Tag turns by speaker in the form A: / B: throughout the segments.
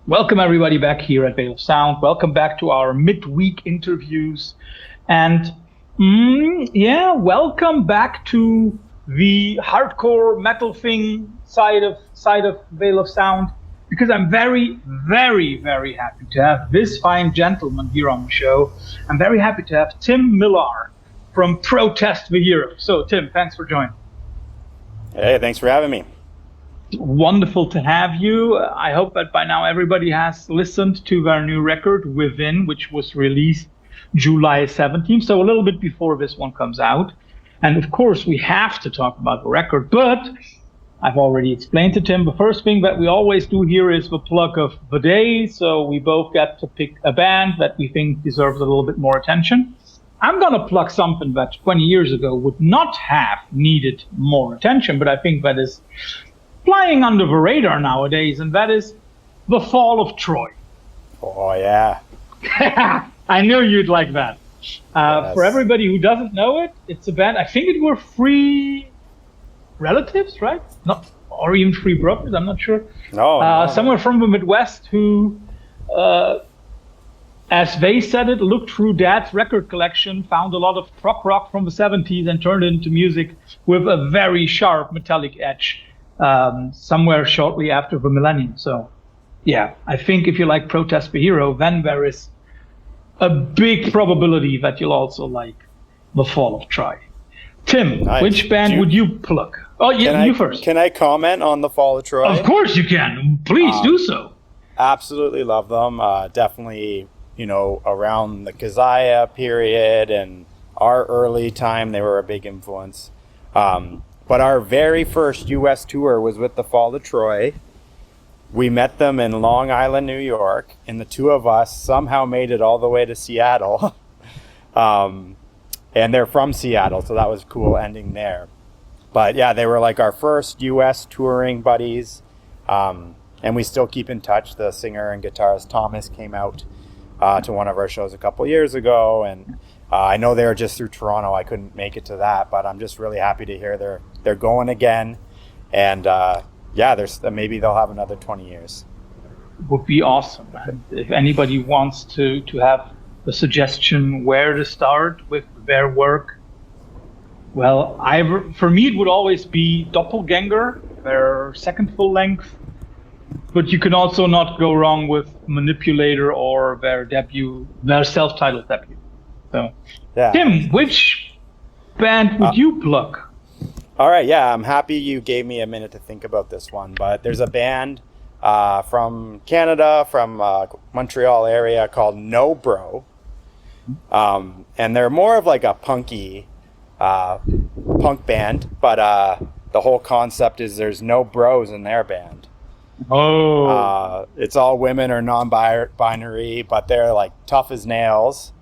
A: Welcome everybody back here at Veil of Sound. Welcome back to our midweek interviews. And welcome back to the hardcore metal thing side of Veil of Sound, because I'm very, very, very happy to have this fine gentleman here on the show. I'm very happy to have Tim Millar from Protest the Hero. So Tim, thanks for joining.
B: Hey, thanks for having me.
A: Wonderful to have you. I hope that by now everybody has listened to their new record, Within, which was released July 17th, so a little bit before this one comes out. And of course, we have to talk about the record, but I've already explained to Tim, the first thing that we always do here is the plug of the day, so we both get to pick a band that we think deserves a little bit more attention. I'm going to plug something that 20 years ago would not have needed more attention, but I think that is flying under the radar nowadays, and that is The Fall of Troy.
B: Oh, yeah.
A: I knew you'd like that.
B: Yes.
A: For everybody who doesn't know it, it's a band, I think it were three relatives, right? Or even three brothers, I'm not sure.
B: No.
A: Somewhere from the Midwest who, as they said it, looked through Dad's record collection, found a lot of prog rock from the 70s and turned it into music with a very sharp metallic edge. Somewhere shortly after the millennium. So, yeah, I think if you like Protest the Hero, then there is a big probability that you'll also like The Fall of Troy. Tim,
B: nice.
A: Which band would you plug? Oh, yeah, you first.
B: Can I comment on The Fall of Troy?
A: Of course you can. Please do so.
B: Absolutely love them. Definitely, around the Kazaya period and our early time, they were a big influence. But our very first U.S. tour was with The Fall of Troy. We met them in Long Island, New York, and the two of us somehow made it all the way to Seattle. And they're from Seattle, so that was cool ending there. But yeah, they were like our first U.S. touring buddies. And we still keep in touch. The singer and guitarist Thomas came out to one of our shows a couple years ago, and I know they were just through Toronto. I couldn't make it to that, but I'm just really happy to hear they're going again. And maybe they'll have another 20 years.
A: Would be awesome. And if anybody wants to have a suggestion where to start with their work, well, for me it would always be Doppelganger, their second full length. But you can also not go wrong with Manipulator or their self-titled debut. So, yeah. Tim, which band would you plug?
B: All right, yeah, I'm happy you gave me a minute to think about this one. But there's a band from Canada, from Montreal area called No Bro. And they're more of like a punky punk band. But the whole concept is there's no bros in their band.
A: Oh.
B: It's all women or non-binary, but they're like tough as nails.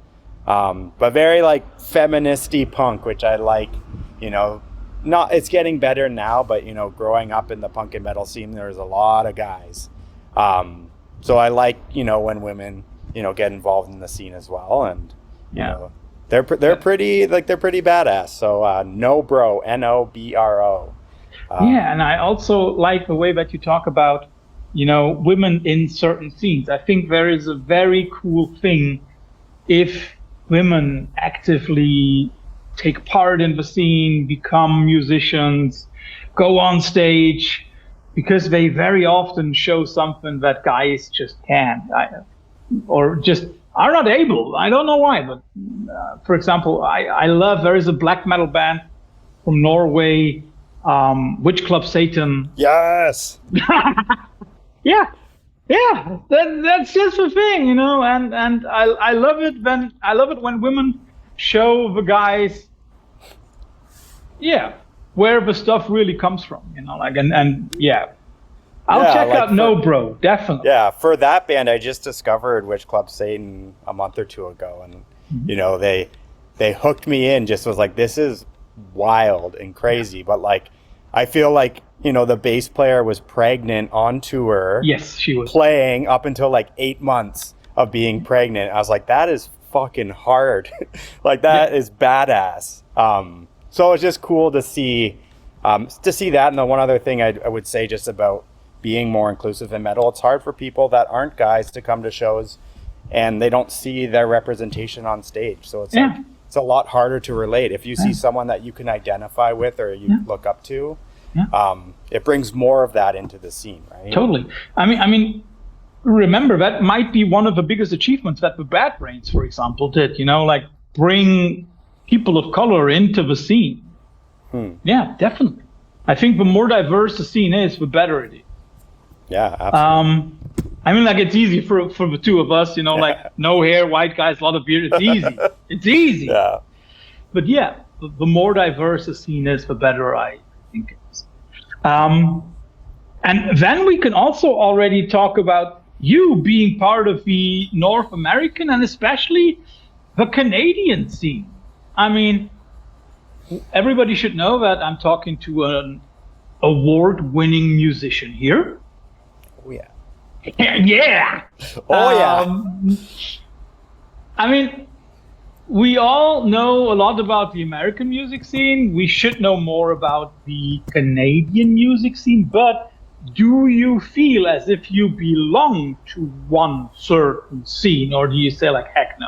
B: But very like feministy punk, which I like, it's getting better now, but growing up in the punk and metal scene, there's a lot of guys. So I like, when women, get involved in the scene as well. And, they're pretty badass. So, No Bro, Nobro.
A: And I also like the way that you talk about, women in certain scenes. I think there is a very cool thing if women actively take part in the scene, become musicians, go on stage, because they very often show something that guys just can't, or just are not able. I don't know why, but for example, I love, there is a black metal band from Norway, Witch Club Satan.
B: Yes.
A: Yeah, that's just the thing, and I love it when women show the guys, where the stuff really comes from, I'll check out No Bro, definitely.
B: Yeah, for that band, I just discovered Witch Club Satan a month or two ago, and they hooked me in. Just was like, this is wild and crazy, but like I feel like the bass player was pregnant on tour.
A: Yes, she was
B: playing up until like 8 months of being pregnant. I was like, that is fucking hard. Like that is badass. So it's just cool to see that. And the one other thing I would say just about being more inclusive in metal. It's hard for people that aren't guys to come to shows and they don't see their representation on stage. So it's like, it's a lot harder to relate. If you see someone that you can identify with or you look up to, it brings more of that into the scene, right?
A: Totally. I mean, remember, that might be one of the biggest achievements that the Bad Brains, for example, did, like bring people of color into the scene. Yeah, definitely. I think the more diverse the scene is, the better it is.
B: Yeah, absolutely.
A: I mean, like, it's easy for the two of us, like no hair, white guys, a lot of beard. It's easy. It's easy.
B: Yeah.
A: But yeah, the more diverse the scene is, the better I think it is. And then we can also already talk about you being part of the North American and especially the Canadian scene. I mean, everybody should know that I'm talking to an award-winning musician here.
B: Oh, yeah.
A: Yeah.
B: Oh, yeah.
A: I mean, we all know a lot about the American music scene. We should know more about the Canadian music scene. But do you feel as if you belong to one certain scene, or do you say like, heck no?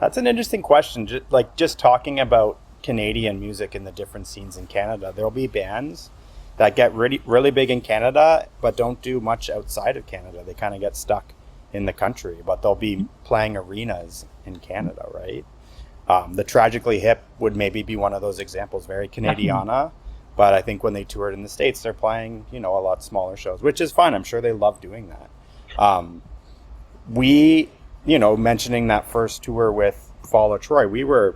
B: That's an interesting question. Just talking about Canadian music and the different scenes in Canada, there'll be bands that get really, really big in Canada, but don't do much outside of Canada. They kind of get stuck in the country, but they'll be playing arenas in Canada, right? The Tragically Hip would maybe be one of those examples, very Canadiana, but I think when they toured in the States, they're playing, a lot smaller shows, which is fine. I'm sure they love doing that. Mentioning that first tour with Fall of Troy, we were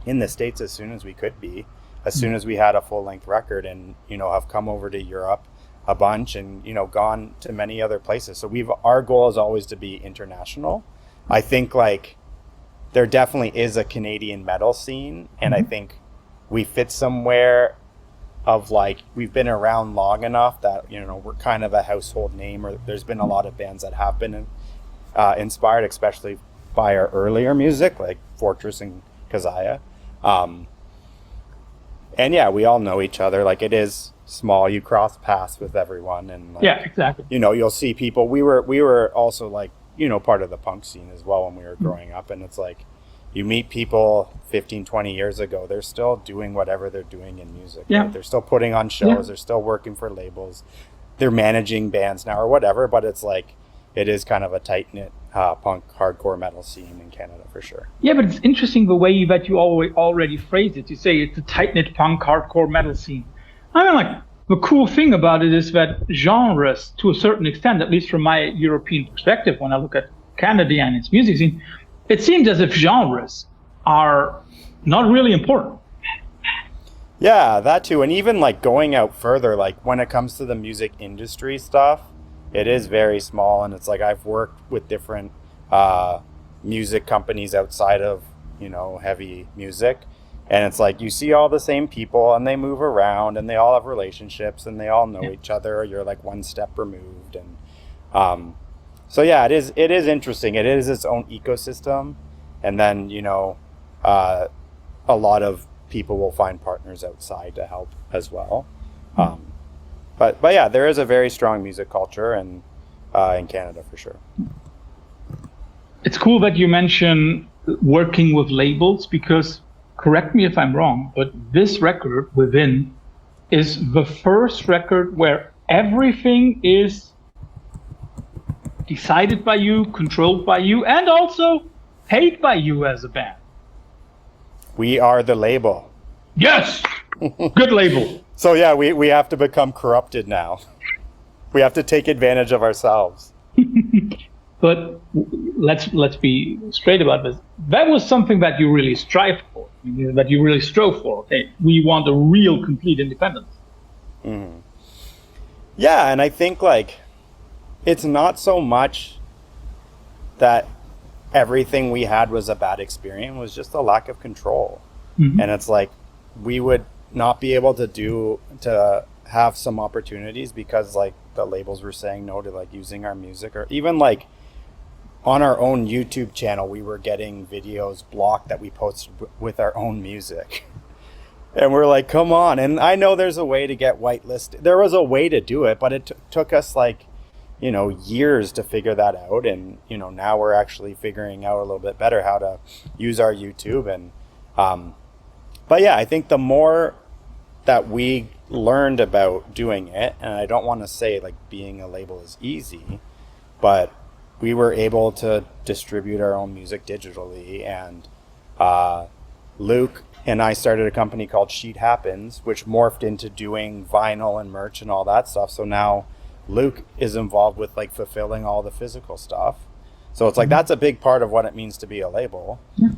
B: in the States as soon as we could be, as soon as we had a full-length record, and, have come over to Europe a bunch and, gone to many other places. So our goal is always to be international. I think like there definitely is a Canadian metal scene, and I think we fit somewhere of like, we've been around long enough that, we're kind of a household name, or there's been a lot of bands that have been inspired, especially by our earlier music, like Fortress and Kazaya. And yeah, we all know each other. Like, it is small. You cross paths with everyone, and like,
A: yeah, exactly.
B: You'll see people. We were also like, part of the punk scene as well when we were growing up, and it's like, you meet people 15, 20 years ago, they're still doing whatever they're doing in music.
A: Yeah.
B: Right? They're still putting on shows. They're still working for labels. They're managing bands now or whatever, but it's like, it is kind of a tight-knit punk hardcore metal scene in Canada for sure.
A: Yeah, but it's interesting the way that you already phrased it. You say it's a tight-knit punk hardcore metal scene. I mean, like, the cool thing about it is that genres, to a certain extent, at least from my European perspective, when I look at Canada and its music scene, it seems as if genres are not really important.
B: Yeah, that too. And even like going out further, like when it comes to the music industry stuff, it is very small. And it's like, I've worked with different music companies outside of, heavy music. And it's like, you see all the same people, and they move around, and they all have relationships, and they all know each other. Or you're like one step removed. And so yeah, it is interesting. It is its own ecosystem. And then, a lot of people will find partners outside to help as well. But yeah, there is a very strong music culture and in Canada for sure.
A: It's cool that you mention working with labels, because, correct me if I'm wrong, but this record, Within, is the first record where everything is decided by you, controlled by you, and also paid by you as a band.
B: We are the label.
A: Yes! Good label.
B: So yeah, we have to become corrupted now. We have to take advantage of ourselves.
A: But let's be straight about this. That was something that you really strive for, that you really strove for. Okay, we want a real, complete independence.
B: Mm-hmm. Yeah, and I think like it's not so much that everything we had was a bad experience. It was just a lack of control. Mm-hmm. And it's like we would not be able to have some opportunities because like the labels were saying no to like using our music, or even like on our own YouTube channel we were getting videos blocked that we posted with our own music. And we're like, come on. And I know there's a way to get whitelisted. There was a way to do it, but it took us like, years to figure that out. And, now we're actually figuring out a little bit better how to use our YouTube. And, but yeah, I think the more that we learned about doing it, and I don't want to say like being a label is easy, but we were able to distribute our own music digitally. And Luke and I started a company called Sheet Happens, which morphed into doing vinyl and merch and all that stuff. So now Luke is involved with like fulfilling all the physical stuff. So it's like, that's a big part of what it means to be a label. Yeah.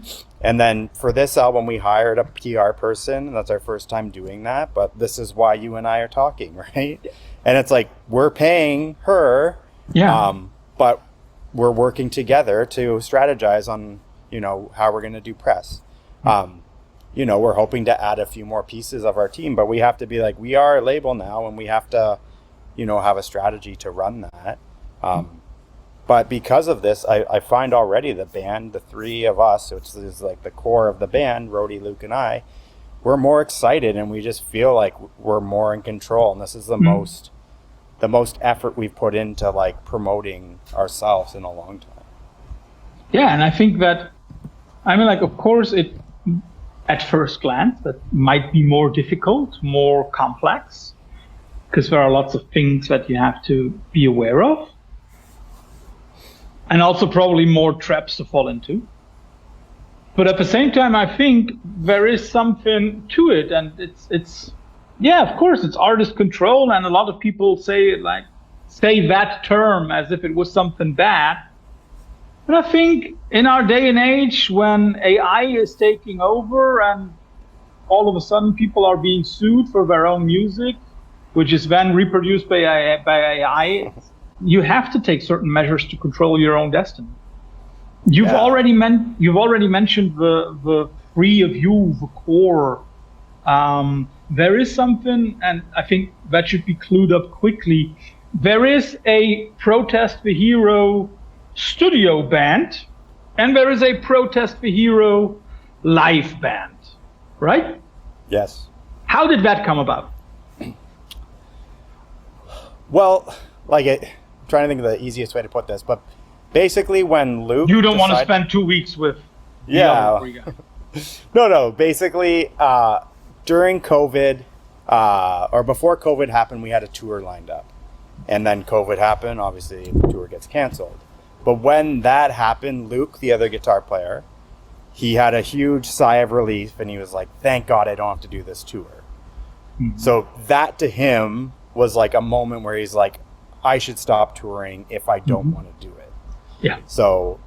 B: And then for this album, we hired a PR person. That's our first time doing that. But this is why you and I are talking, right? Yeah. And it's like, we're paying her, but we're working together to strategize on, how we're going to do press. We're hoping to add a few more pieces of our team, but we have to be like, we are a label now, and we have to, have a strategy to run that. But because of this, I find already the band, the three of us, which is like the core of the band, Rody, Luke, and I, we're more excited, and we just feel like we're more in control. And this is the most effort we've put into like promoting ourselves in a long time.
A: Yeah, and I think that, of course, it at first glance that might be more difficult, more complex, because there are lots of things that you have to be aware of. And also probably more traps to fall into. But at the same time, I think there is something to it. And it's of course, it's artist control. And a lot of people say that term as if it was something bad. But I think in our day and age, when AI is taking over and all of a sudden people are being sued for their own music, which is then reproduced by AI, you have to take certain measures to control your own destiny. You've already mentioned the three of you, the core. There is something, and I think that should be clued up quickly. There is a Protest the Hero studio band, and there is a Protest the Hero live band, right?
B: Yes.
A: How did that come about?
B: Well, I'm trying to think of the easiest way to put this, but basically when Luke...
A: You don't want to spend 2 weeks with...
B: Yeah. No. Basically, during COVID, or before COVID happened, we had a tour lined up. And then COVID happened, obviously the tour gets canceled. But when that happened, Luke, the other guitar player, he had a huge sigh of relief, and he was like, thank God I don't have to do this tour. Mm-hmm. So that to him was like a moment where he's like, I should stop touring if I don't want to do it.
A: Yeah.
B: So,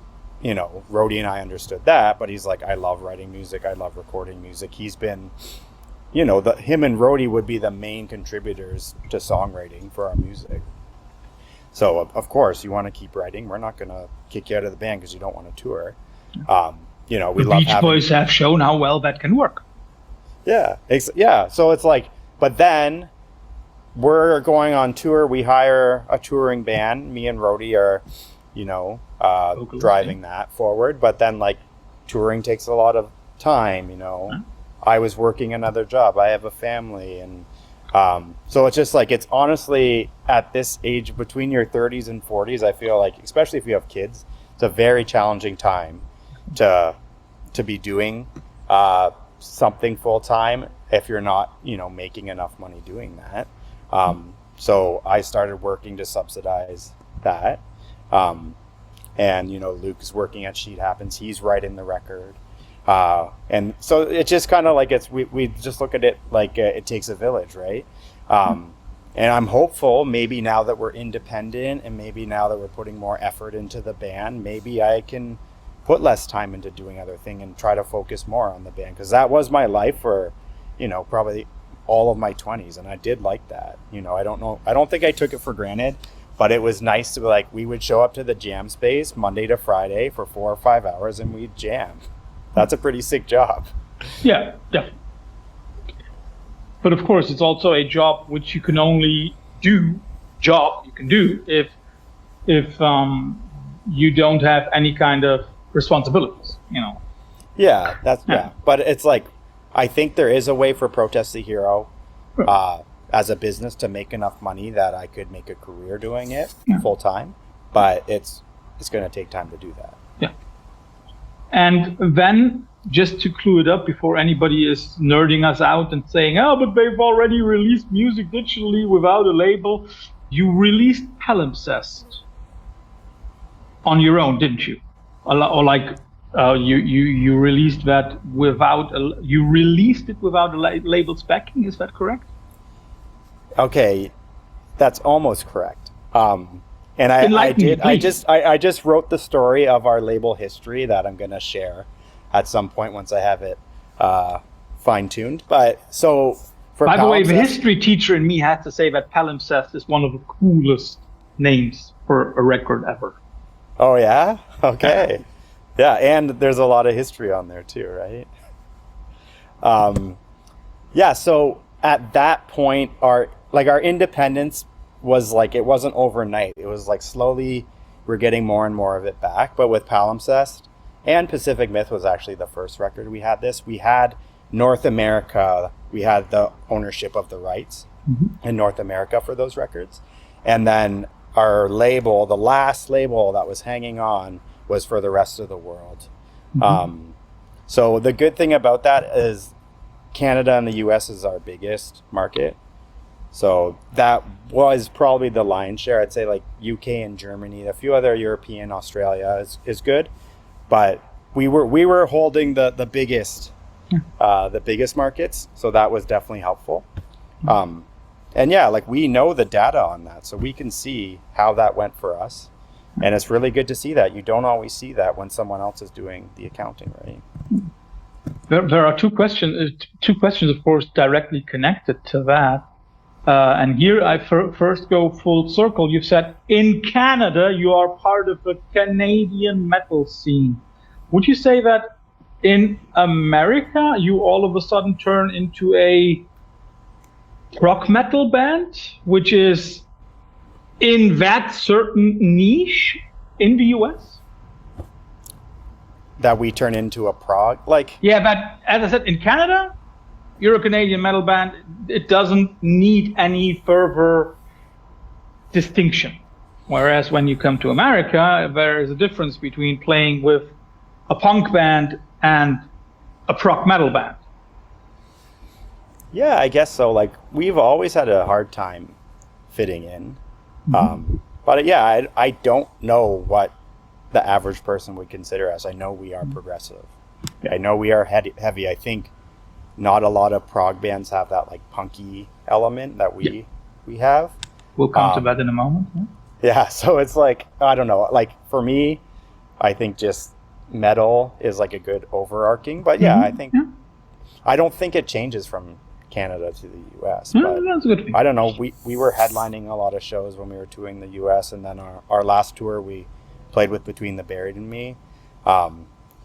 B: Rody and I understood that, but he's like, I love writing music. I love recording music. He's been, him and Rody would be the main contributors to songwriting for our music. So, of course, you want to keep writing. We're not going to kick you out of the band because you don't want to tour. We love
A: Beach Boys have shown how well that can work.
B: Yeah. So it's like, but then we're going on tour. We hire a touring band. Me and Rody are, driving that forward. But then touring takes a lot of time, Huh? I was working another job. I have a family. And so it's just it's honestly at this age between your 30s and 40s, I feel like, especially if you have kids, it's a very challenging time to be doing something full time if you're not, making enough money doing that. So I started working to subsidize that. And, Luke's working at Sheet Happens. He's writing the record. And so it's just kind of we just look at it like it takes a village, right? And I'm hopeful maybe now that we're independent and maybe now that we're putting more effort into the band, maybe I can put less time into doing other things and try to focus more on the band. Because that was my life for, probably all of my 20s, and I did like that. I don't think I took it for granted, but it was nice to be we would show up to the jam space Monday to Friday for 4 or 5 hours and we'd jam. That's a pretty sick job.
A: Yeah. But of course, it's also a job which you can only do if you don't have any kind of responsibilities,
B: Yeah, yeah. But it's I think there is a way for Protest the Hero as a business to make enough money that I could make a career doing it full time, but it's going to take time to do that.
A: Yeah. And then, just to clue it up before anybody is nerding us out and saying, oh, but they've already released music digitally without a label, you released Palimpsest on your own, didn't you? Or like you released that without you released it without a label's backing, is that correct?
B: Okay, that's almost correct. And I just wrote the story of our label history that I'm going to share at some point once I have it fine-tuned. But so for
A: by the way, the history teacher in me has to say that Palimpsest is one of the coolest names for a record ever.
B: Oh yeah? Okay. Yeah, and there's a lot of history on there too, right? Yeah, so at that point our independence was like, it wasn't overnight. It was like slowly we're getting more and more of it back. But with Palimpsest, and Pacific Myth was actually the first record we had this. We had North America, we had the ownership of the rights in North America for those records. And then our label, the last label that was hanging on, was for the rest of the world. So the good thing about that is Canada and the US is our biggest market. So that was probably the lion's share. I'd say like UK and Germany, a few other European, Australia is good. But we were holding the biggest markets, so that was definitely helpful. And yeah, like we know the data on that, so we can see how that went for us, and it's really good to see that. You don't always see that when someone else is doing the accounting, right?
A: There are two questions, of course, directly connected to that. And here I first go full circle. You said in Canada you are part of a Canadian metal scene. Would you say that in America you all of a sudden turn into a rock metal band, which is in that certain niche in the US?
B: That we turn into a prog?
A: Yeah, but as I said, in Canada, you're a Canadian metal band. It doesn't need any further distinction. Whereas when you come to America, there is a difference between playing with a punk band and a prog metal band.
B: Yeah, I guess so. Like, we've always had a hard time fitting in. But yeah, I don't know what the average person would consider us. I know we are progressive. I know we are heavy. I think not a lot of prog bands have that like punky element that we have.
A: We'll come to that in a moment.
B: Yeah, so it's like, I don't know. Like for me, I think just metal is like a good overarching. But yeah, I think I don't think it changes from Canada to the US. But
A: that's a good thing.
B: I don't know. We were headlining a lot of shows when we were touring the US, and then our last tour we played with Between the Buried and Me.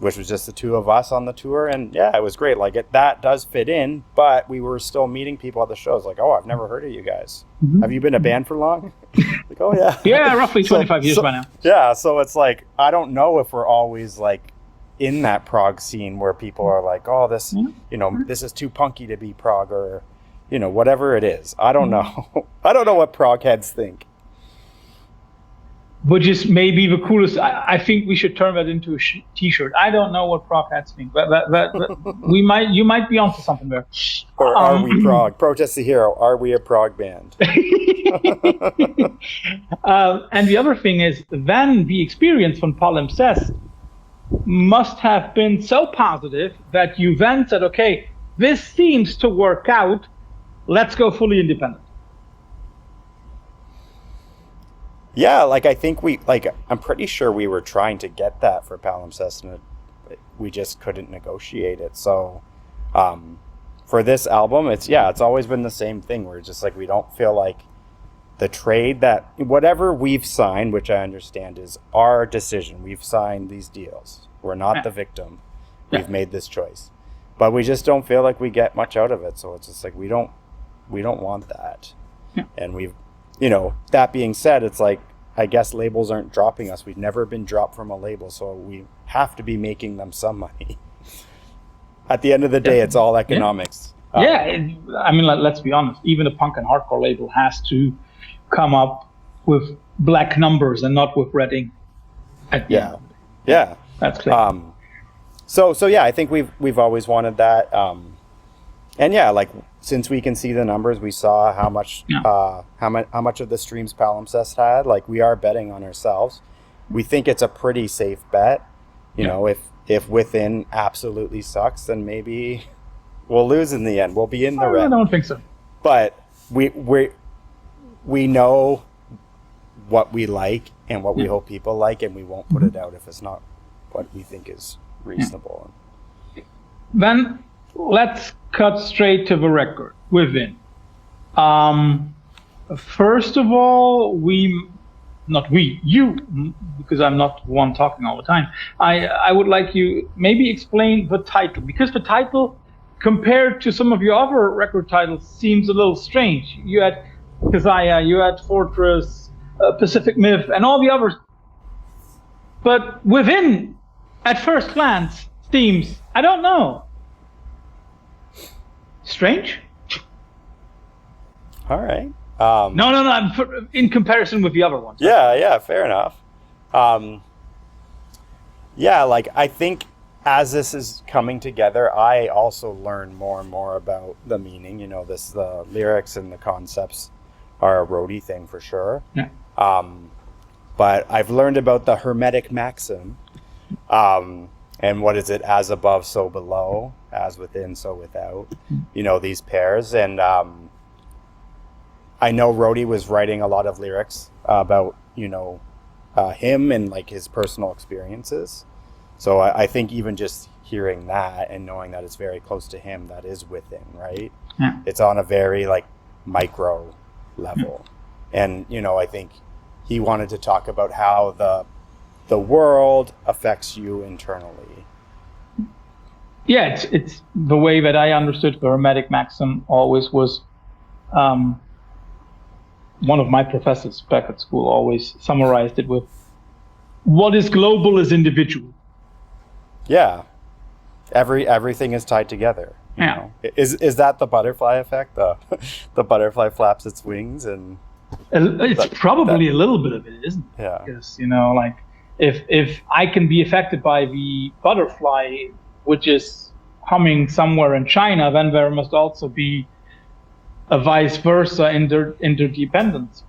B: Which was just the two of us on the tour, and yeah, it was great. Like that does fit in, but we were still meeting people at the shows. Like, oh, I've never heard of you guys. Have you been a band for long? Like, oh yeah,
A: yeah, roughly 25 years by now.
B: Yeah, so it's like I don't know if we're always like in that prog scene where people are like, oh, this, this is too punky to be prog, or whatever it is. I don't know. I don't know what prog heads think.
A: Which is maybe the coolest. I think we should turn that into a T-shirt. I don't know what prog heads think, but you might be onto something there.
B: Or are we prog? Protest the Hero. Are we a prog band?
A: And the other thing is, then the experience from Palimpsest must have been so positive that you then said, okay, this seems to work out. Let's go fully independent.
B: Yeah, like I think I'm pretty sure we were trying to get that for Palimpsest, and we just couldn't negotiate it. So for this album, it's always been the same thing. We're just like, we don't feel like the trade that whatever we've signed, which I understand is our decision. We've signed these deals. We're not the victim. We've made this choice, but we just don't feel like we get much out of it. So it's just like we don't want that, and we've. That being said, it's like, I guess labels aren't dropping us. We've never been dropped from a label, so we have to be making them some money. at the end of the day, it's all economics.
A: I mean, let's be honest. Even the punk and hardcore label has to come up with black numbers and not with red ink.
B: Yeah,
A: that's clear.
B: So yeah, I think we've always wanted that. And yeah, like since we can see the numbers, we saw how much of the streams Palimpsest had. Like we are betting on ourselves. We think it's a pretty safe bet. You know, if Within absolutely sucks, then maybe we'll lose in the end. We'll be in the red.
A: I don't think so.
B: But we know what we like and what we hope people like, and we won't put it out if it's not what we think is reasonable.
A: Then let's cut straight to the record, Within. First of all, you, because I'm not the one talking all the time. I would like you maybe explain the title, because the title, compared to some of your other record titles, seems a little strange. You had Kazaya, you had Fortress, Pacific Myth, and all the others. But Within, at first glance, seems, I don't know, strange?
B: All right.
A: No. In comparison with the other ones.
B: Yeah, fair enough. Like I think as this is coming together, I also learn more and more about the meaning. You know, the lyrics and the concepts are a roadie thing for sure.
A: Yeah.
B: But I've learned about the Hermetic maxim. And what is it? As above, so below. As within, so without. You know, these pairs. And I know Rhodey was writing a lot of lyrics about, him and like his personal experiences. So I think even just hearing that and knowing that it's very close to him, that is within, right?
A: Yeah.
B: It's on a very like micro level. And, I think he wanted to talk about how the world affects you internally.
A: Yeah, it's the way that I understood the Hermetic maxim always was. One of my professors back at school always summarized it with, what is global is individual.
B: Yeah. Everything is tied together. You know? Is that the butterfly effect? The butterfly flaps its wings and
A: it's probably a little bit of it, isn't it?
B: Yeah.
A: Because, like if I can be affected by the butterfly, which is humming somewhere in China, then there must also be a vice versa interdependence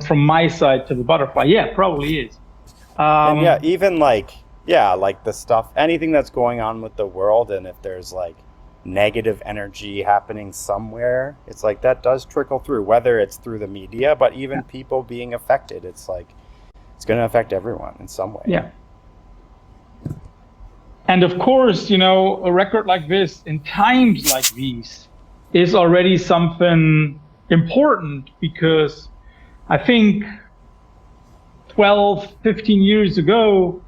A: from my side to the butterfly. Yeah, probably is.
B: And even like the stuff, anything that's going on with the world, and if there's like negative energy happening somewhere, it's like that does trickle through, whether it's through the media, but even people being affected, it's like it's going to affect everyone in some way.
A: Yeah. And of course, a record like this in times like these is already something important, because I think 12, 15 years ago,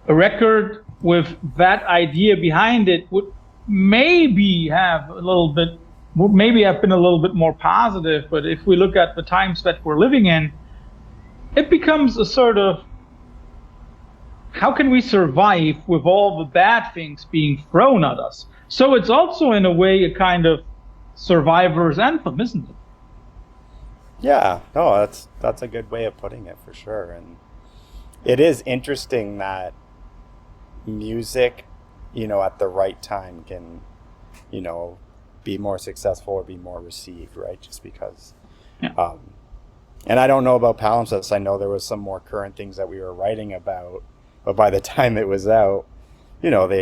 A: a record with that idea behind it would maybe have been a little bit more positive. But if we look at the times that we're living in, it becomes a sort of, how can we survive with all the bad things being thrown at us? So it's also, in a way, a kind of survivor's anthem, isn't it?
B: Yeah, no, that's a good way of putting it, for sure. And it is interesting that music, at the right time can, be more successful or be more received, right? Just because.
A: Yeah.
B: And I don't know about Palimpsest. I know there was some more current things that we were writing about, but by the time it was out,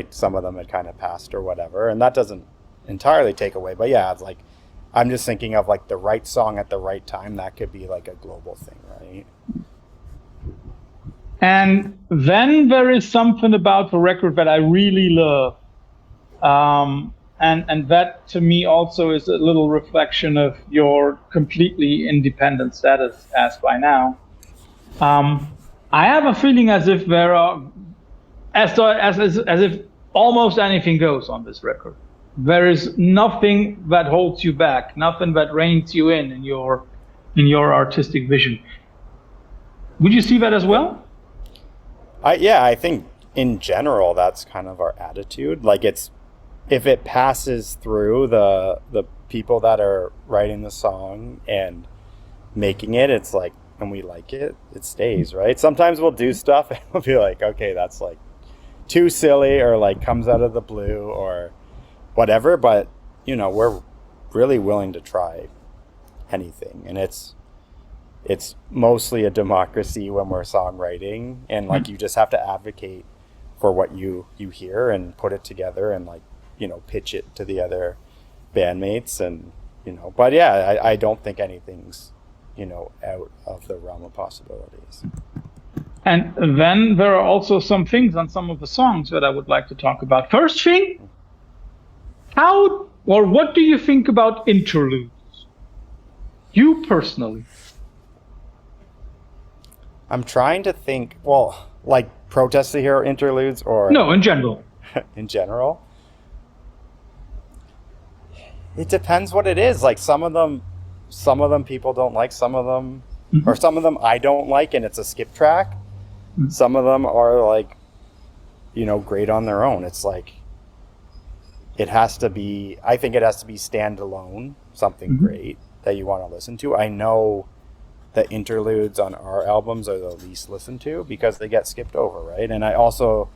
B: some of them had kind of passed or whatever, and that doesn't entirely take away. But yeah, it's like, I'm just thinking of like the right song at the right time. That could be like a global thing, right?
A: And then there is something about the record that I really love. And that to me also is a little reflection of your completely independent status as by now. I have a feeling as if there are, as if almost anything goes on this record. There is nothing that holds you back, nothing that reins you in your artistic vision. Would you see that as well?
B: I think in general, that's kind of our attitude. Like, it's, if it passes through the people that are writing the song and making it, it's like, and we like it, it stays, right? Sometimes we'll do stuff and we'll be like, okay, that's like too silly, or like comes out of the blue or whatever, but you know, we're really willing to try anything, and it's mostly a democracy when we're songwriting, and like you just have to advocate for what you hear and put it together and like, you know, pitch it to the other bandmates, and you know, but yeah, I don't think anything's, you know, out of the realm of possibilities.
A: And then there are also some things on some of the songs that I would like to talk about. First thing, how or what do you think about interludes? You personally?
B: I'm trying to think, well, like Protest the Hero interludes, or
A: no, in general.
B: In general, it depends what it is. Like some of them people don't like, some of them, or some of them I don't like, and it's a skip track. Some of them are like, you know, great on their own. It's like, it has to be, I think it has to be standalone, something great that you want to listen to. I know the interludes on our albums are the least listened to because they get skipped over, right? And I also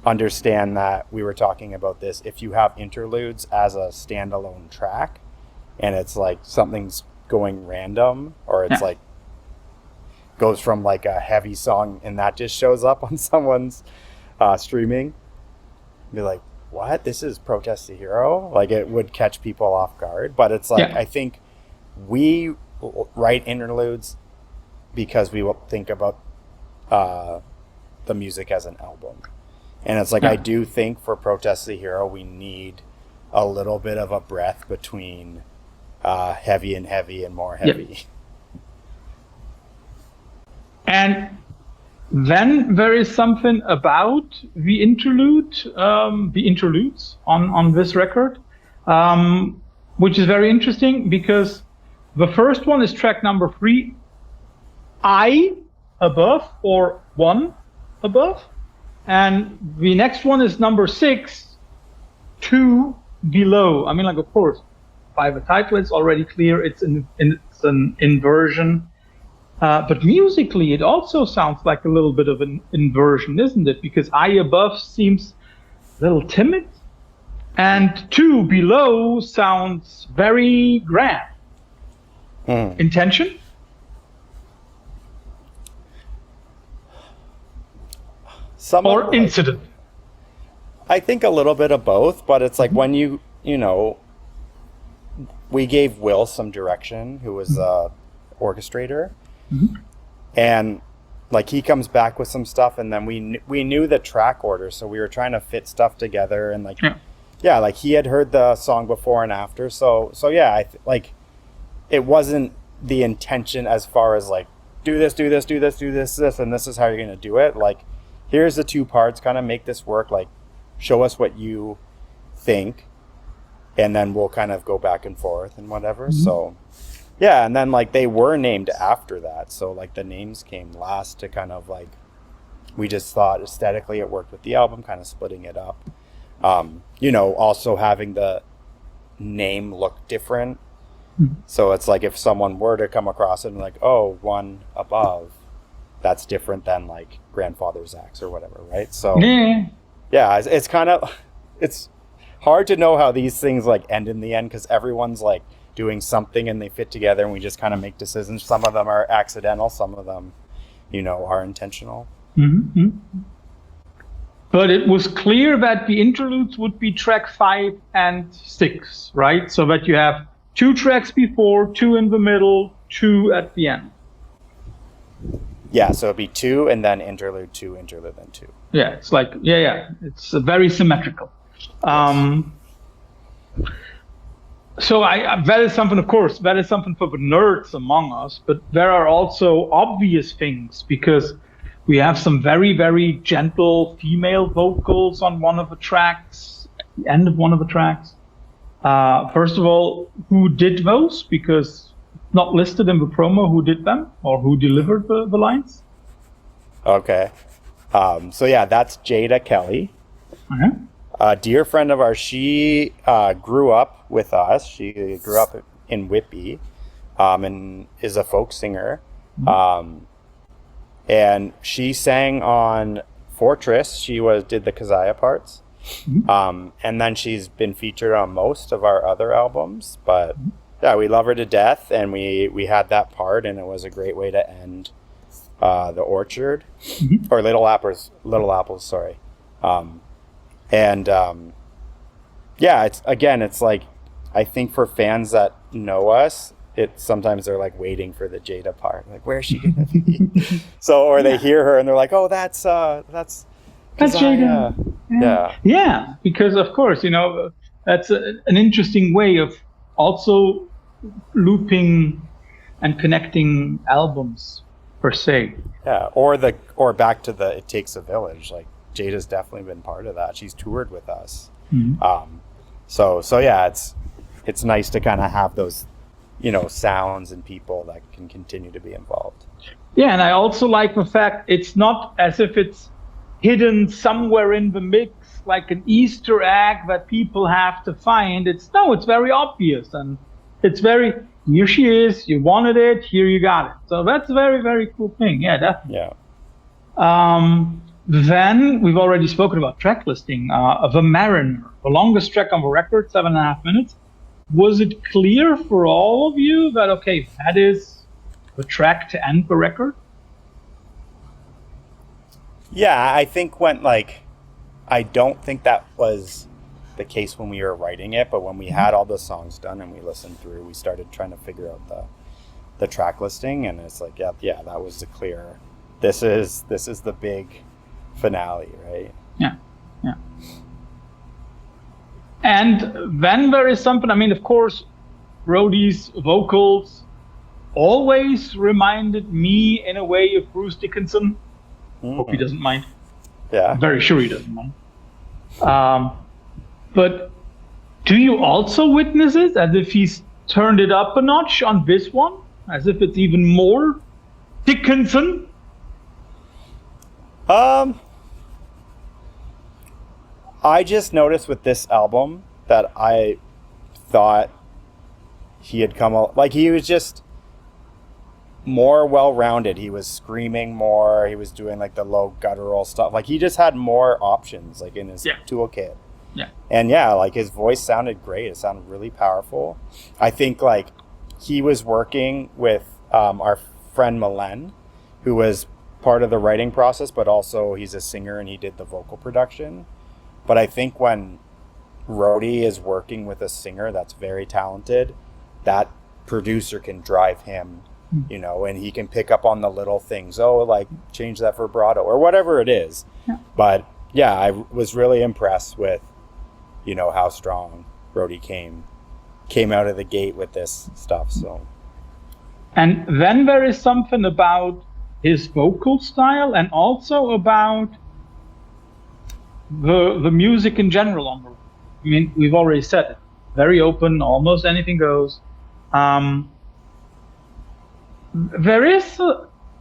B: understand that we were talking about this, if you have interludes as a standalone track and it's like something's going random, or it's like goes from like a heavy song and that just shows up on someone's streaming, be like, what, this is Protest the Hero? Like, it would catch people off guard. But it's like, I think we write interludes because we will think about the music as an album. And it's like, I do think for Protest the Hero, we need a little bit of a breath between heavy and more heavy. And then there is something about the interludes on this record, which is very interesting, because the first one is track number 3, I above, or 1 above. And the next one is number 6, 2 below. I mean, like, of course, by the title, it's already clear it's an inversion. But musically, it also sounds like a little bit of an inversion, isn't it? Because I above seems a little timid, and 2 below sounds very grand. Intention? Or incident? I think a little bit of both, but it's like when you know, we gave Will some direction, who was the orchestrator. And like, he comes back with some stuff, and then we knew the track order, so we were trying to fit stuff together, and like like he had heard the song before and after, so yeah, like, it wasn't the intention as far as like, do this, and this is how you're gonna do it. Like, here's the 2 parts, kind of make this work, like, show us what you think, and then we'll kind of go back and forth and whatever. So yeah, and then like, they were named after that, so like the names came last to kind of like, we just thought aesthetically it worked with the album, kind of splitting it up. You know, also having the name look different. So it's like, if someone were to come across it and like, oh, 1 above, that's different than like Grandfather's Axe or whatever, right? So yeah, it's kind of, it's hard to know how these things like end in the end, because everyone's like doing something and they fit together, and we just kind of make decisions. Some of them are accidental, some of them, you know, are intentional. But it was clear that the interludes would be track 5 and 6, right? So that you have 2 tracks before, 2 in the middle, 2 at the end. Yeah, so it'd be 2 and then interlude 2, interlude then 2. Yeah, it's like, it's very symmetrical. So that is something, of course, that is something for the nerds among us, but there are also obvious things, because we have some very, very gentle female vocals on one of the tracks, at the end of one of the tracks. First of all, who did those? Because not listed in the promo who did them or who delivered the lines. Okay. So yeah, that's Jada Kelly.
A: Uh-huh.
B: A dear friend of ours. She grew up with us. She grew up in Whitby, and is a folk singer. And she sang on Fortress. She did the Kazaya parts. And then she's been featured on most of our other albums. But yeah, we love her to death, and we had that part, and it was a great way to end the Orchard, or Little Apples, sorry. Yeah, it's like, I think for fans that know us, sometimes they're like waiting for the Jada part, like, where's she gonna be? So, or they hear her and they're like, oh, that's
A: Jada. Yeah, because of course, that's an interesting way of also looping and connecting albums per se.
B: Yeah, or back to the It Takes a Village. Like, Jada's definitely been part of that. She's toured with us. So yeah, it's nice to kind of have those, sounds and people that can continue to be involved.
A: Yeah, and I also like the fact it's not as if it's hidden somewhere in the mix, like an Easter egg that people have to find. It's very obvious, and it's very, here she is, you wanted it, here you got it. So that's a very, very cool thing. Yeah, definitely.
B: Yeah.
A: Then we've already spoken about track listing. The Mariner, the longest track on the record, 7.5 minutes. Was it clear for all of you that, okay, that is the track to end the record?
B: Yeah, I think I don't think that was the case when we were writing it, but when we had all the songs done and we listened through, we started trying to figure out the track listing, and it's like, yeah, that was the clear. This is the big finale, right?
A: Yeah. And then there is something, of course, Brody's vocals always reminded me in a way of Bruce Dickinson. Hope he doesn't mind.
B: Yeah.
A: I'm very sure he doesn't mind. But do you also witness it as if he's turned it up a notch on this one? As if it's even more Dickinson?
B: I just noticed with this album that I thought he had he was just more well-rounded. He was screaming more. He was doing like the low guttural stuff. Like, he just had more options in his toolkit.
A: Yeah.
B: And his voice sounded great. It sounded really powerful. I think he was working with our friend Malen, who was part of the writing process, but also he's a singer and he did the vocal production. But I think when Rody is working with a singer that's very talented, that producer can drive him, and he can pick up on the little things. Oh, change that vibrato or whatever it is. Yeah. But yeah, I was really impressed with, how strong Rody came out of the gate with this stuff. So.
A: And then there is something about his vocal style and also about the music in general on the record. We've already said it. Very open, almost anything goes. There is,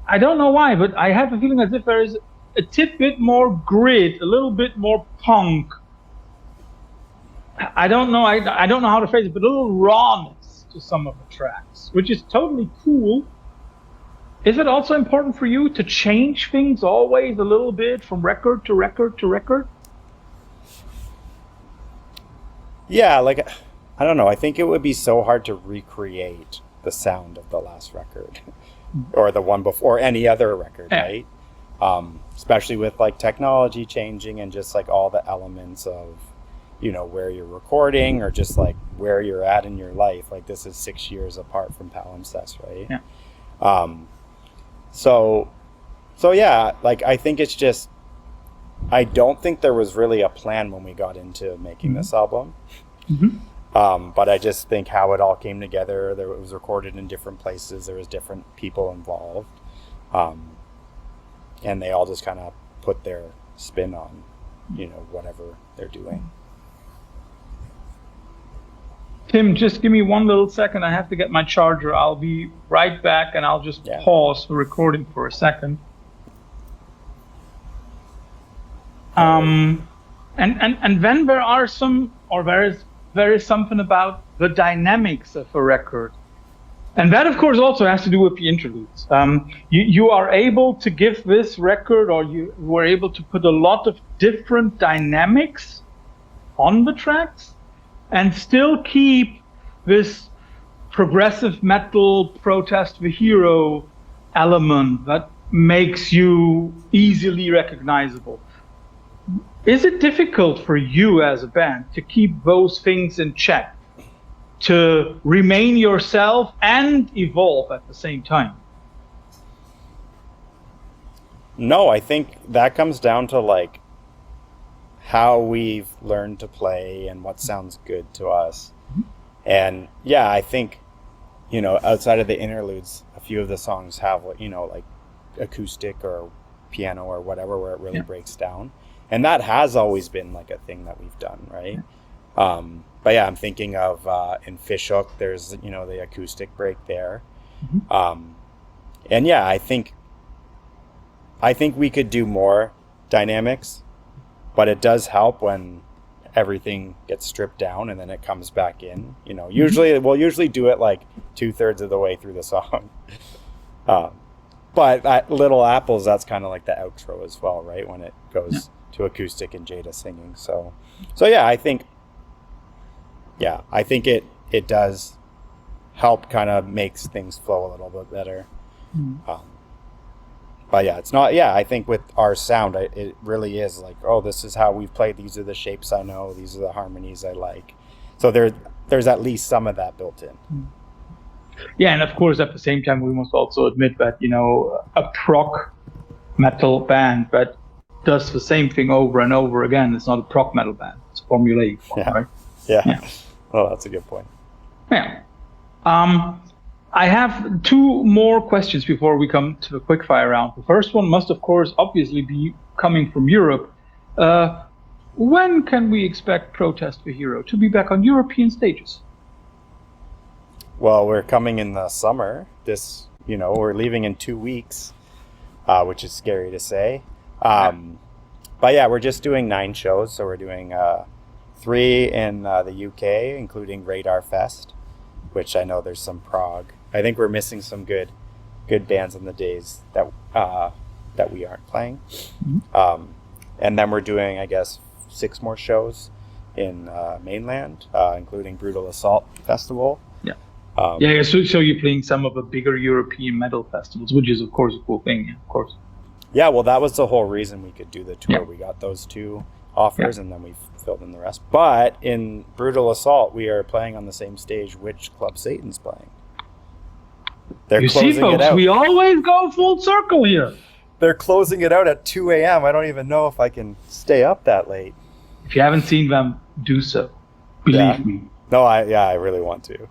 A: I don't know why, but I have a feeling as if there is a tidbit more grit, a little bit more punk. I don't know how to phrase it, but a little rawness to some of the tracks, which is totally cool. Is it also important for you to change things always a little bit from record to record to record?
B: Yeah, I don't know. I think it would be so hard to recreate the sound of the last record or the one before, any other record, right? Especially with technology changing and just all the elements of, where you're recording or just where you're at in your life. This is 6 years apart from Palimpsest, right?
A: Yeah.
B: So yeah, I think it's just, I don't think there was really a plan when we got into making this album. But I just think how it all came together, it was recorded in different places, there was different people involved, and they all just kind of put their spin on, whatever they're doing.
A: Tim, just give me one little second. I have to get my charger. I'll be right back, and I'll just pause the recording for a second. And then there is something about the dynamics of a record. And that, of course, also has to do with the interludes. You are able to give this record, or you were able to put a lot of different dynamics on the tracks and still keep this progressive metal protest the hero element that makes you easily recognizable. Is it difficult for you as a band to keep those things in check, to remain yourself and evolve at the same time?
B: No, I think that comes down to like how we've learned to play and what sounds good to us. Mm-hmm. And yeah, I think, you know, outside of the interludes, a few of the songs have, you know, like acoustic or piano or whatever, where it really breaks down. And that has always been like a thing that we've done, right? Yeah. But yeah, I'm thinking of in Fishhook, there's, you know, the acoustic break there. Mm-hmm. And yeah, I think we could do more dynamics, but it does help when everything gets stripped down and then it comes back in. You know, we'll usually do it like 2/3 of the way through the song. But at Little Apples, that's kind of like the outro as well, right? When it goes to acoustic and Jada singing. So yeah, I think it does help, kind of makes things flow a little bit better. Mm. But yeah, it's not, I think with our sound, it really is like, oh, this is how we've played. These are the shapes I know. These are the harmonies I like. So there's at least some of that built in. Mm.
A: Yeah, and of course, at the same time, we must also admit that, you know, a prog metal band that does the same thing over and over again, it's not a prog metal band. It's a formulaic one, right?
B: Yeah. Oh, that's a good point.
A: Yeah. I have two more questions before we come to the quickfire round. The first one must, of course, obviously be coming from Europe. When can we expect Protest the Hero to be back on European stages?
B: Well, we're coming in the summer. We're leaving in 2 weeks, which is scary to say. But yeah, we're just doing 9 shows. So we're doing 3 in the UK, including Radar Fest, which I know there's some prog. I think we're missing some good bands on the days that we aren't playing. Mm-hmm. And then we're doing, I guess, 6 more shows in mainland, including Brutal Assault Festival.
A: Yeah. So you're playing some of the bigger European metal festivals, which is, of course, a cool thing. Yeah, of course.
B: Yeah, well, that was the whole reason we could do the tour. Yeah. We got those 2 offers, and then we filled in the rest. But in Brutal Assault, we are playing on the same stage which Club Satan's playing. They're closing
A: see, folks,
B: it out.
A: We always go full circle here.
B: They're closing it out at 2 a.m. I don't even know if I can stay up that late.
A: If you haven't seen them, do so. Believe me.
B: No, I really want to.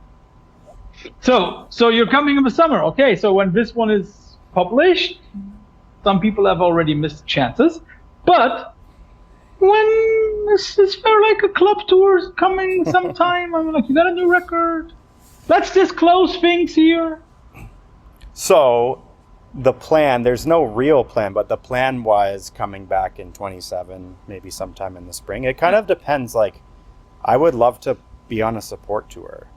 A: So you're coming in the summer. Okay, so when this one is published, some people have already missed chances. But when is there like a club tour coming sometime? I mean, like, you got a new record? Let's disclose things here.
B: So the plan, there's no real plan, but the plan was coming back in 27, maybe sometime in the spring. It kind of depends. Like, I would love to be on a support tour.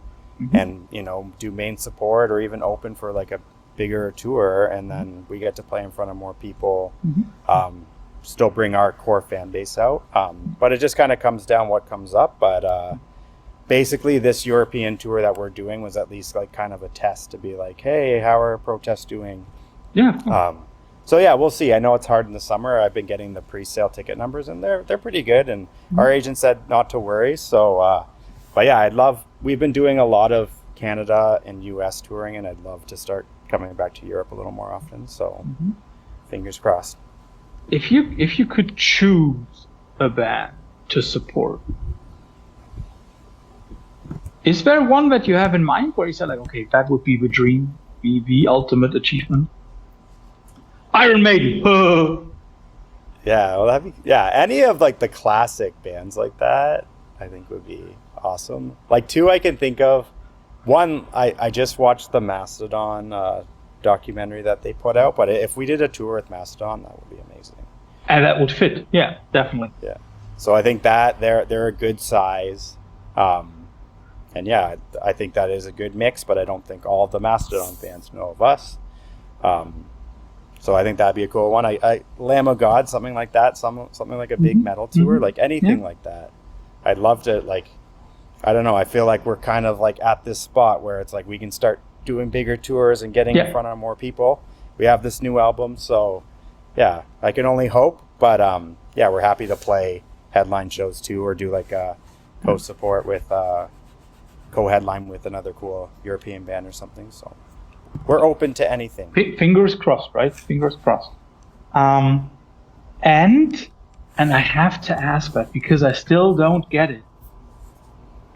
B: Mm-hmm. And, you know, do main support or even open for like a bigger tour, and then we get to play in front of more people. Mm-hmm. Still bring our core fan base out. But it just kind of comes down what comes up. But basically this European tour that we're doing was at least like kind of a test to be like, hey, how are protests doing?
A: Yeah.
B: So yeah, we'll see. I know it's hard in the summer. I've been getting the pre-sale ticket numbers, and they're pretty good. And our agent said not to worry. So, but yeah, we've been doing a lot of Canada and US touring, and I'd love to start coming back to Europe a little more often. So fingers crossed.
A: If you could choose a band to support, is there one that you have in mind where you said like, okay, that would be the dream, be the ultimate achievement? Iron Maiden.
B: Yeah, well, any of like the classic bands like that, I think would be awesome. Like 2 I can think of. One, I just watched the Mastodon documentary that they put out, but if we did a tour with Mastodon, that would be amazing.
A: And that would fit. Yeah, definitely.
B: Yeah. So I think that they're a good size. And yeah, I think that is a good mix, but I don't think all of the Mastodon fans know of us. So I think that'd be a cool one. I Lamb of God, something like that, something like a big metal tour, like anything like that. I'd love to, like, I don't know, I feel like we're kind of like at this spot where it's like we can start doing bigger tours and getting in front of more people. We have this new album, so yeah, I can only hope. But yeah, we're happy to play headline shows too, or do like a co-support with co-headline with another cool European band or something. So we're open to anything.
A: Fingers crossed, right? Fingers crossed. And I have to ask that because I still don't get it.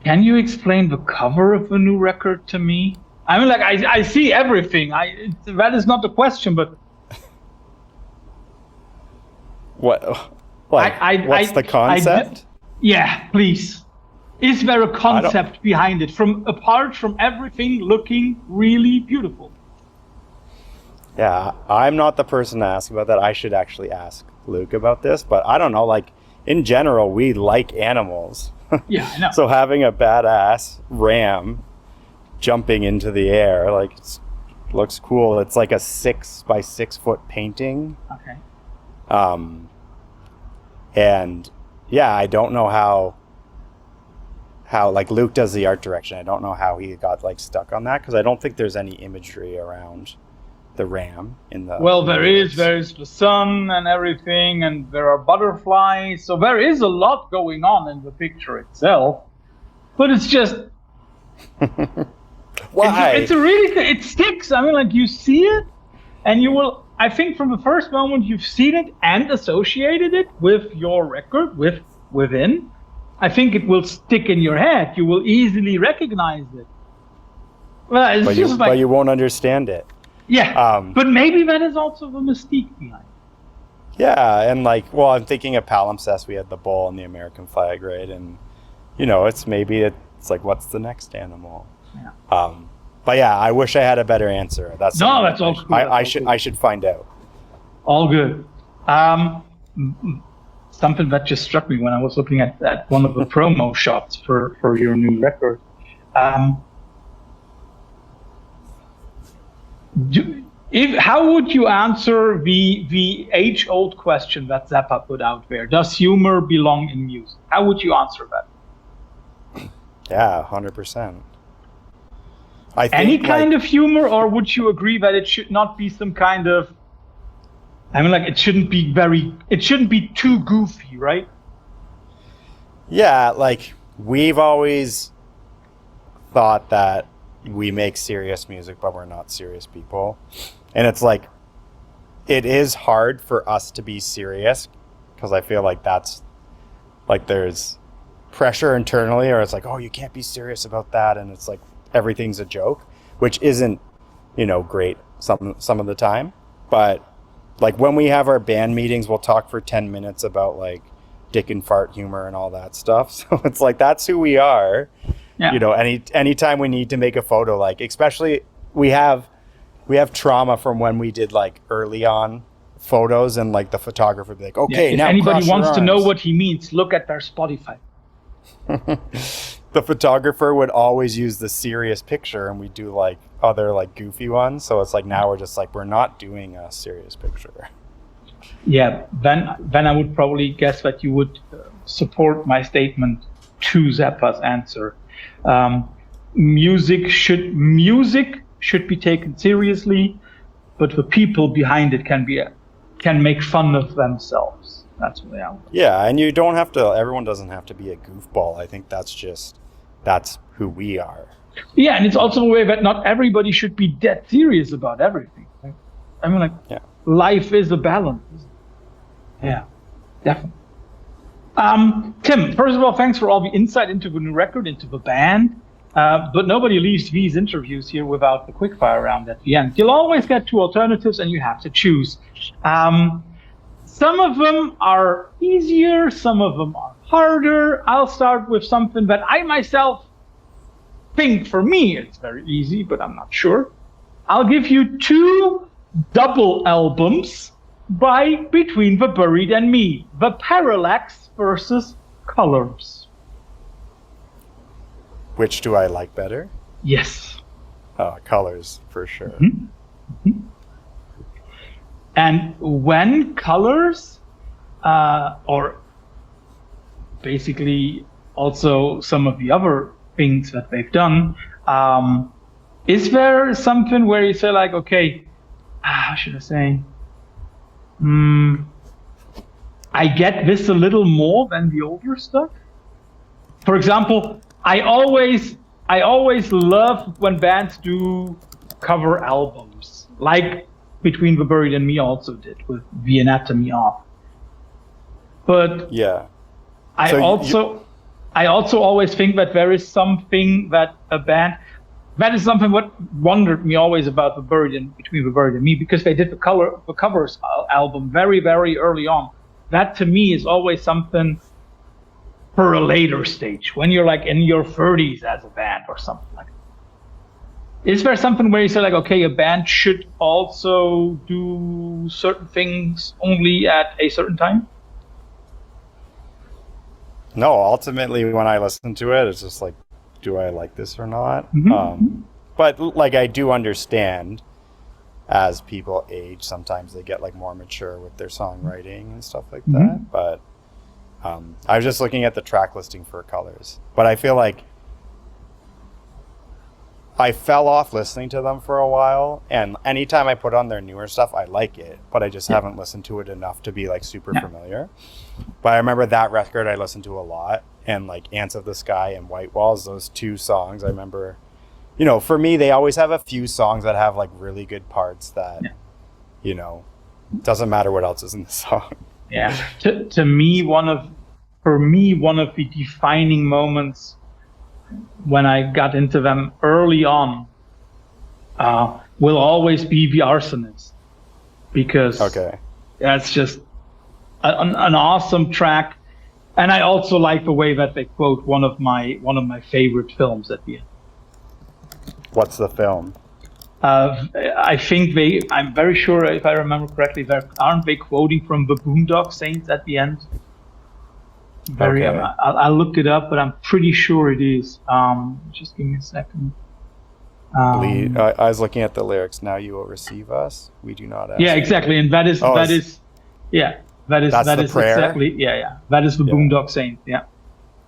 A: Can you explain the cover of the new record to me? I mean, like, I see everything. That is not the question, but
B: what? Like, what's the concept?
A: Yeah, please. Is there a concept behind it? Apart from everything looking really beautiful.
B: Yeah, I'm not the person to ask about that. I should actually ask Luke about this, but I don't know. Like, in general, we like animals.
A: Yeah, I know.
B: So having a badass ram jumping into the air, like, looks cool. It's like a 6x6 foot painting.
A: Okay.
B: And yeah, I don't know how like Luke does the art direction. I don't know how he got like stuck on that, because I don't think there's any imagery around the ram in the.
A: Well, there is the sun and everything, and there are butterflies, so there is a lot going on in the picture itself. But it's just
B: why?
A: It's a really it sticks. I mean, like, you see it, and you will. I think from the first moment you've seen it and associated it with your record, within, I think it will stick in your head. You will easily recognize it. Well, it's
B: but you won't understand it.
A: Yeah, but maybe that is also the mystique behind it.
B: Yeah, and like, well, I'm thinking of Palimpsest. We had the bull and the American flag, right? And you know, it's like, what's the next animal?
A: Yeah.
B: But yeah, I wish I had a better answer. That's
A: all cool.
B: I should find out.
A: All good. Something that just struck me when I was looking at one of the promo shots for your new record. How would you answer the age-old question that Zappa put out there? Does humor belong in music? How would you answer that?
B: Yeah, 100%.
A: Any kind of humor, or would you agree that it should not be some kind of? I mean, like, it shouldn't be too goofy, right?
B: Yeah, like, we've always thought that we make serious music, but we're not serious people. And it's like, it is hard for us to be serious, because I feel like that's, like, there's pressure internally, or it's like, oh, you can't be serious about that, and it's like, everything's a joke, which isn't, great some of the time. But like, when we have our band meetings, we'll talk for 10 minutes about like dick and fart humor and all that stuff. So it's like, that's who we are. Yeah. Anytime we need to make a photo, like, especially we have trauma from when we did like early on photos, and like the photographer would be like, okay,
A: if
B: now
A: anybody wants to know what he means, look at their Spotify.
B: The photographer would always use the serious picture, and we do like other like goofy ones. So it's like, now we're just like, we're not doing a serious picture.
A: Yeah, then I would probably guess that you would support my statement to Zappa's answer. Music should be taken seriously, but the people behind it can make fun of themselves. That's what they are.
B: Yeah, and everyone doesn't have to be a goofball. I think that's who we are.
A: Yeah, and it's also a way that not everybody should be dead serious about everything. Right? I mean, like, life is a balance. Yeah, definitely. Tim, first of all, thanks for all the insight into the new record, into the band. But nobody leaves these interviews here without the quickfire round at the end. You'll always get two alternatives, and you have to choose. Some of them are easier, some of them are harder. I'll start with something that I myself think, for me, it's very easy, but I'm not sure. I'll give you two double albums by Between the Buried and Me, the Parallax versus Colors.
B: Which do I like better?
A: Yes.
B: Colors, for sure.
A: Mm-hmm. Mm-hmm. And when Colors, or basically also some of the other things that they've done, is there something where you say like, okay, how should I say? I get this a little more than the older stuff. For example, I always love when bands do cover albums, like Between the Buried and Me also did with The Anatomy of. But
B: yeah,
A: I also always think that there is something that a band, that is something what wondered me always about Between the Buried and Me, because they did the covers album very, very early on. That to me is always something for a later stage, when you're like in your 30s as a band or something like that. Is there something where you say like, okay, a band should also do certain things only at a certain time?
B: No, ultimately when I listen to it, it's just like, do I like this or not?
A: Mm-hmm.
B: But like I do understand as people age, sometimes they get like more mature with their songwriting and stuff like that. But I was just looking at the track listing for Colors, but I feel like I fell off listening to them for a while, and anytime I put on their newer stuff, I like it, but I just haven't listened to it enough to be like super familiar. But I remember that record I listened to a lot, and like Ants of the Sky and White Walls, those two songs, I remember, you know, for me, they always have a few songs that have like really good parts that, you know, doesn't matter what else is in the song.
A: Yeah. To me, one of the defining moments when I got into them early on will always be The Arsonist, because that's just an awesome track, and I also like the way that they quote one of my favorite films at the end.
B: What's the film?
A: I think I'm very sure, if I remember correctly, aren't they quoting from the Boondock Saints at the end? I'll look it up, but I'm pretty sure it is. Just give me a second.
B: I was looking at the lyrics. Now you will receive us. We do not ask.
A: Yeah, exactly, and that is the prayer? Exactly. Yeah. That is the Boondock Saints. Yeah.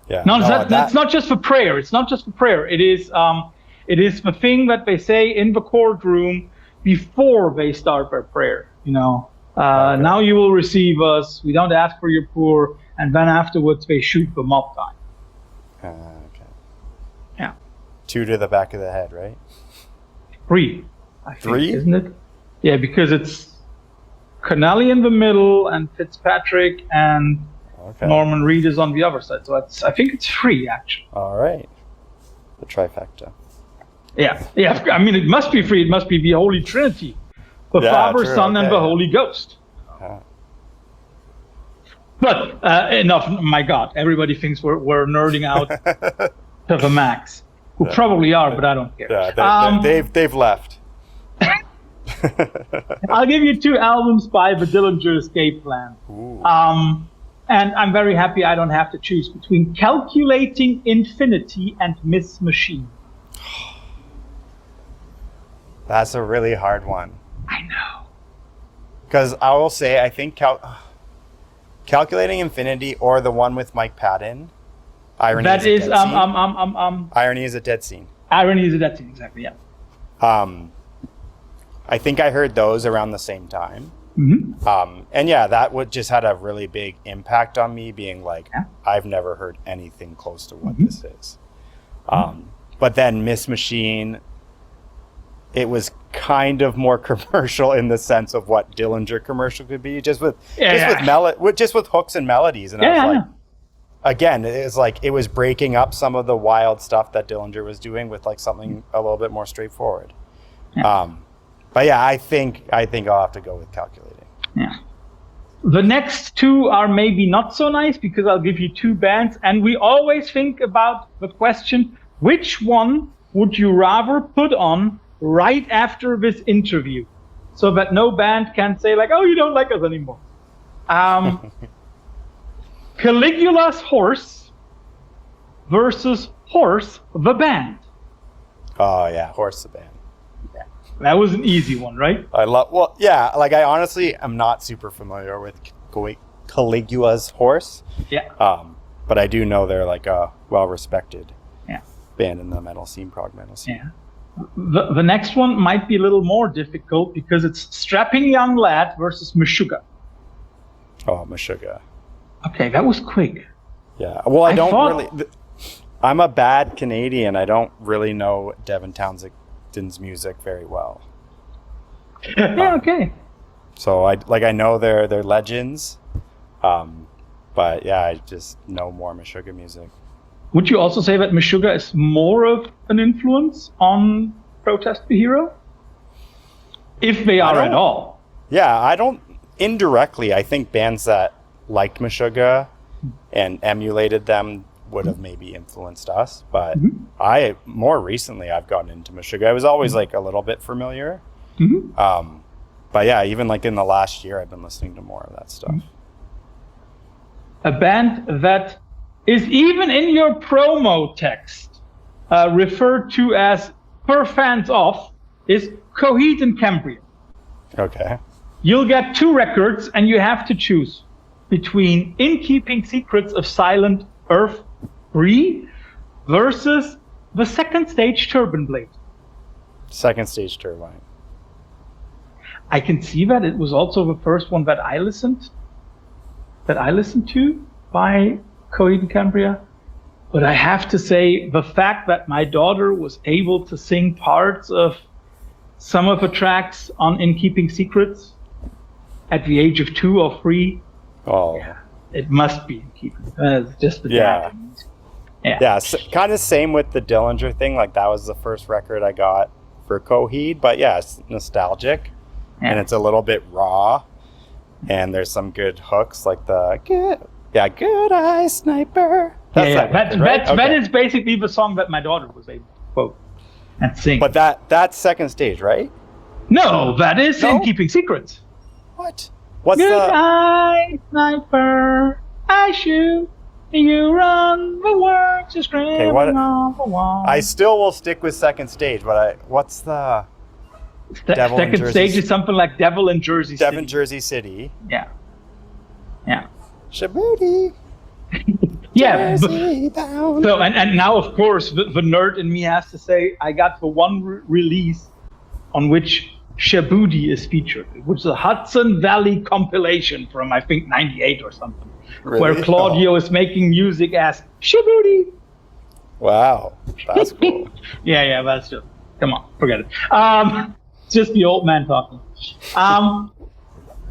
A: Yeah. No, that's not just for prayer. It's not just for prayer. It is the thing that they say in the courtroom before they start their prayer. You know, now you will receive us. We don't ask for your poor. And then afterwards, they shoot the mob guy.
B: Okay.
A: Yeah.
B: 2 to the back of the head, right?
A: 3. I think,
B: 3?
A: Isn't it? Yeah, because it's Connelly in the middle and Fitzpatrick and Norman Reed is on the other side. So I think it's 3, actually.
B: All right. The trifecta.
A: Yeah. I mean, it must be 3. It must be the Holy Trinity. The Father, Son, and the Holy Ghost. But enough. My God, everybody thinks we're nerding out to the max. Who probably are, but I don't care.
B: Yeah, they've left.
A: I'll give you 2 albums by the Dillinger Escape Plan. And I'm very happy I don't have to choose between Calculating Infinity and Miss Machine.
B: That's a really hard one.
A: I know.
B: Because I will say, I think Calculating Infinity or the one with Mike Patton. Irony is a dead scene. Irony is a dead scene.
A: Irony is a dead scene, exactly, yeah.
B: I think I heard those around the same time.
A: Mm-hmm.
B: And yeah, that would just had a really big impact on me, being like, I've never heard anything close to what this is. But then Miss Machine, it was kind of more commercial in the sense of what Dillinger commercial could be, just with hooks and melodies. And I was like, again, it was breaking up some of the wild stuff that Dillinger was doing with like something a little bit more straightforward. But yeah, I think I'll have to go with Calculating.
A: Yeah. The next 2 are maybe not so nice, because I'll give you 2 bands, and we always think about the question, which one would you rather put on right after this interview? so that no band can say like, oh, you don't like us anymore. Caligula's Horse versus Horse the band.
B: Oh yeah, Horse the band.
A: Yeah. That was an easy one, right?
B: I honestly am not super familiar with Caligula's Horse.
A: Yeah.
B: But I do know they're like a well-respected band in the metal scene, prog metal scene.
A: Yeah. The next one might be a little more difficult because it's Strapping Young Lad versus Meshuggah.
B: Oh, Meshuggah.
A: Okay, that was quick.
B: Yeah. Well, I'm a bad Canadian. I don't really know Devin Townsend's music very well.
A: Yeah, okay.
B: So I know they're legends. But yeah, I just know more Meshuggah music.
A: Would you also say that Meshuggah is more of an influence on Protest the Hero? If they are at all.
B: Yeah, I don't. Indirectly, I think bands that liked Meshuggah and emulated them would have maybe influenced us. But more recently, I've gotten into Meshuggah. I was always like a little bit familiar. But yeah, even like in the last year, I've been listening to more of that stuff.
A: A band that is even in your promo text referred to as per fans off is Coheed and Cambria.
B: Okay.
A: You'll get 2 records and you have to choose between In Keeping Secrets of Silent Earth 3 versus the Second Stage Turbine Blade.
B: Second Stage Turbine.
A: I can see that it was also the first one that I listened to by Coheed and Cambria. But I have to say, the fact that my daughter was able to sing parts of some of the tracks on In Keeping Secrets at the age of 2 or 3, it must be In Keeping. It's just the
B: Yeah, so, kind of same with the Dillinger thing. Like that was the first record I got for Coheed, but yeah, it's nostalgic and it's a little bit raw. And there's some good hooks, like the Good Eye Sniper.
A: That is basically the song that my daughter was able to quote and sing.
B: But that's Second Stage, right?
A: No, that is In Keeping Secrets.
B: What? What's
A: Good Eye Sniper, I shoot, you run, the words are screaming off the wall.
B: I still will stick with Second Stage, but what's the...
A: Second Stage is something like Devil in Jersey City.
B: Devil Jersey City.
A: Yeah.
B: Shaboody.
A: Yeah. So and now of course the nerd in me has to say I got the one release on which Shaboody is featured, which is a Hudson Valley compilation from I think '98 or something, where Claudio is making music as Shaboody.
B: Wow, that's cool.
A: Yeah, that's just come on, forget it. Just the old man talking.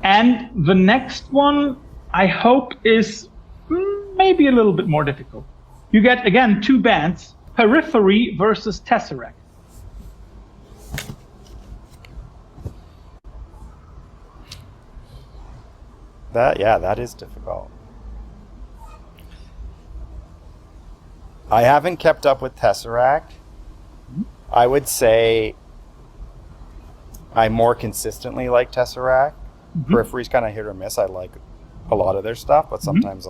A: And the next one, I hope, is maybe a little bit more difficult. You get, again, 2 bands, Periphery versus Tesseract.
B: That is difficult. I haven't kept up with Tesseract. I would say I more consistently like Tesseract. Periphery's kind of hit or miss. I like a lot of their stuff, but sometimes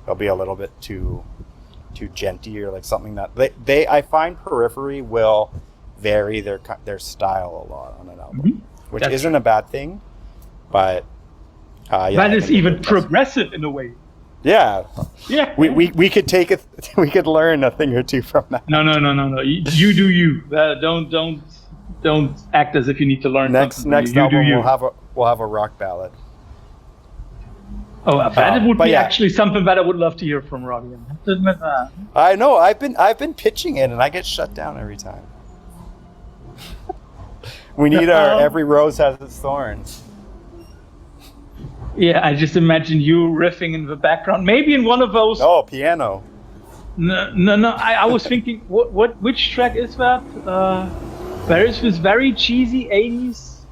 B: they'll be a little bit too genty or like something that I find Periphery will vary their style a lot on an album, which isn't a bad thing, but
A: that is even progressive in a way.
B: Yeah. We could take it. We could learn a thing or two from that.
A: No. You do you. Don't act as if you need to learn.
B: Next album we'll have a rock ballad.
A: Oh, that would be actually something that I would love to hear from Robbie.
B: I know. I've been pitching it, and I get shut down every time. We need our Every Rose Has Its Thorns.
A: Yeah, I just imagine you riffing in the background, maybe in one of those.
B: Oh, piano.
A: No. I was thinking, which track is that? There is this very cheesy '80s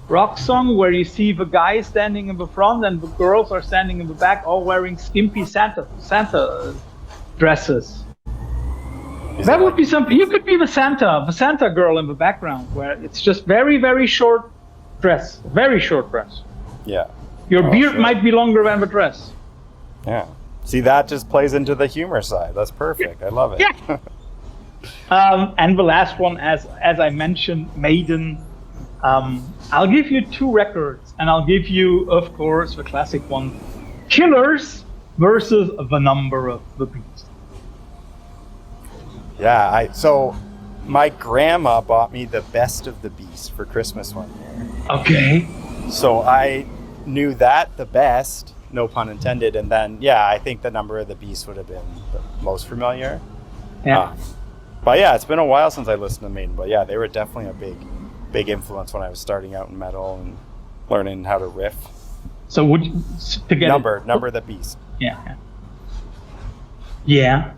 A: rock song where you see the guy standing in the front and the girls are standing in the back, all wearing skimpy Santa dresses. That would be something. You could be the Santa girl in the background, where it's just very, very short dress, very short dress.
B: Yeah.
A: Your beard
B: sure.
A: might be longer than the dress.
B: Yeah. See, that just plays into the humor side. That's perfect. I love it.
A: Yeah. And the last one, as I mentioned, Maiden. I'll give you 2 records, and I'll give you, of course, the classic one, Killers versus The Number of the Beast.
B: Yeah, so my grandma bought me The Best of the Beast for Christmas one year.
A: Okay.
B: So I knew that the best, no pun intended, and then, yeah, I think The Number of the Beast would have been the most familiar.
A: Yeah.
B: But yeah, it's been a while since I listened to Maiden, but yeah, they were definitely a big influence when I was starting out in metal and learning how to riff.
A: So would you, to get
B: Number of the Beast.
A: Yeah.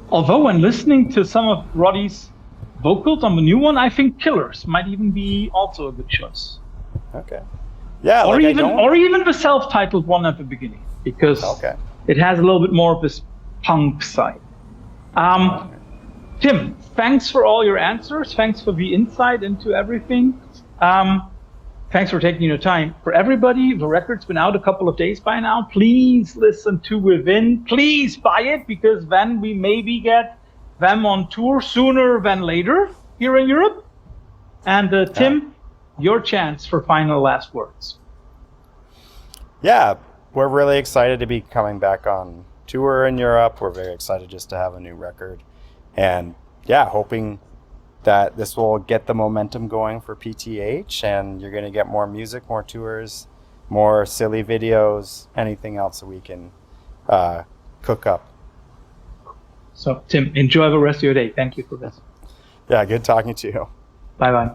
A: Although when listening to some of Roddy's vocals on the new one, I think Killers might even be also a good choice.
B: Okay. Yeah.
A: Or even the self-titled one at the beginning, because it has a little bit more of this punk side. Tim, thanks for all your answers. Thanks for the insight into everything. Thanks for taking your time. For everybody, the record's been out a couple of days by now. Please listen to Within. Please buy it, because then we maybe get them on tour sooner than later here in Europe. And Tim, your chance for final last words.
B: Yeah, we're really excited to be coming back on tour in Europe. We're very excited just to have a new record. And yeah, hoping that this will get the momentum going for PTH, and you're going to get more music, more tours, more silly videos, anything else that we can cook up.
A: So, Tim, enjoy the rest of your day. Thank you for this.
B: Yeah, good talking to you.
A: Bye-bye.